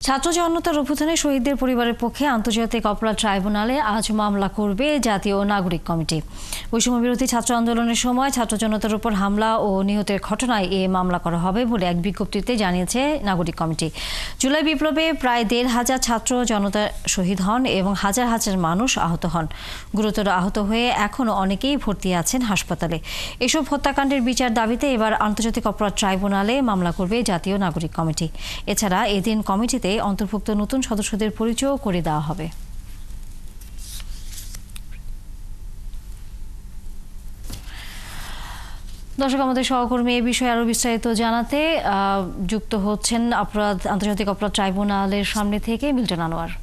ছাত্র জনতার অভ্যুত্থানে শহীদদের পরিবারের পক্ষে আন্তর্জাতিক অপরাধ ট্রাইব্যুনালে আজ মামলা করবে জাতীয় নাগরিক কমিটি। বৈষম্য বিরোধী ছাত্র আন্দোলনের সময় ছাত্র জনতার উপর হামলা ও নিহতের ঘটনায় এ মামলা করা হবে বলে এক বিজ্ঞপ্তিতে জানিয়েছে নাগরিক কমিটি। জুলাই বিপ্লবে প্রায় ১৫০০ ছাত্র জনতা শহীদ হন এবং হাজার হাজার মানুষ আহত হন। গুরুতর আহত হয়ে এখনও অনেকেই ভর্তি আছেন হাসপাতালে। এসব হত্যাকাণ্ডের বিচার দাবিতে এবার আন্তর্জাতিক অপরাধ ট্রাইব্যুনালে মামলা করবে জাতীয় নাগরিক কমিটি। এছাড়া এদিন কমিটিতে অন্তর্ভুক্ত নতুন সদস্যদের পরিচয় করে দেওয়া হবে। দর্শক, আমাদের সহকর্মী এই বিষয়ে আরো বিস্তারিত জানাতে যুক্ত হচ্ছেন আন্তর্জাতিক অপরাধ ট্রাইব্যুনালের সামনে থেকে মিল্টন আনোয়ার।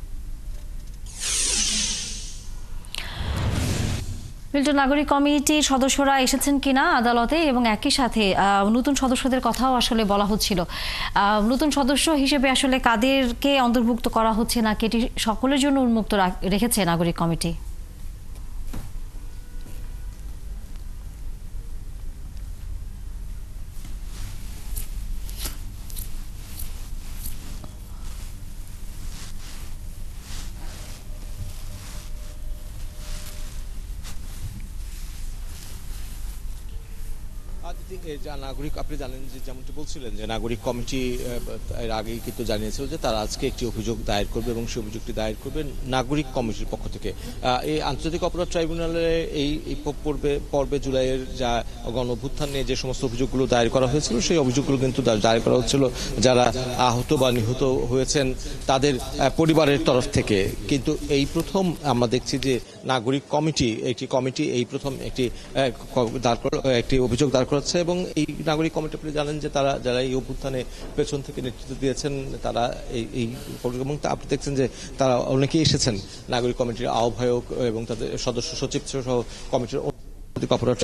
মিল্টন, নাগরিক কমিটির সদস্যরা এসেছেন কিনা আদালতে, এবং একই সাথে নতুন সদস্যদের কথাও আসলে বলা হচ্ছিল। নতুন সদস্য হিসেবে আসলে কাদেরকে অন্তর্ভুক্ত করা হচ্ছে, নাকি এটি সকলের জন্য উন্মুক্ত রেখেছে নাগরিক কমিটি? নাগরিক, আপনি জানেন যে যেমনটি বলছিলেন যে নাগরিক কমিটি এর আগেই কিন্তু জানিয়েছিল যে তারা আজকে একটি অভিযোগ দায়ের করবে এবং সেই অভিযোগটি দায়ের করবে নাগরিক কমিটির পক্ষ থেকে। এই আন্তর্জাতিক অপরাধ ট্রাইব্যুনালে এই পর্বে জুলাইয়ের যা গণঅভ্যুত্থান নিয়ে যে সমস্ত অভিযোগগুলো দায়ের করা হয়েছিল সেই অভিযোগগুলো কিন্তু দায়ের করা হচ্ছিল যারা আহত বা নিহত হয়েছেন তাদের পরিবারের তরফ থেকে। কিন্তু এই প্রথম আমরা দেখছি যে নাগরিক কমিটি এই প্রথম একটি অভিযোগ দাঁড় করাচ্ছে। এবং এই নাগরিক কমিটি আপনি জানেন যে যারা এই অভ্যুত্থানে পেছন থেকে নেতৃত্ব দিয়েছেন তারা এই এবং আপনি দেখছেন যে তারা অনেকেই এসেছেন নাগরিক কমিটির আহ্বায়ক এবং তাদের সদস্য সচিব সহ কমিটির অপরাধ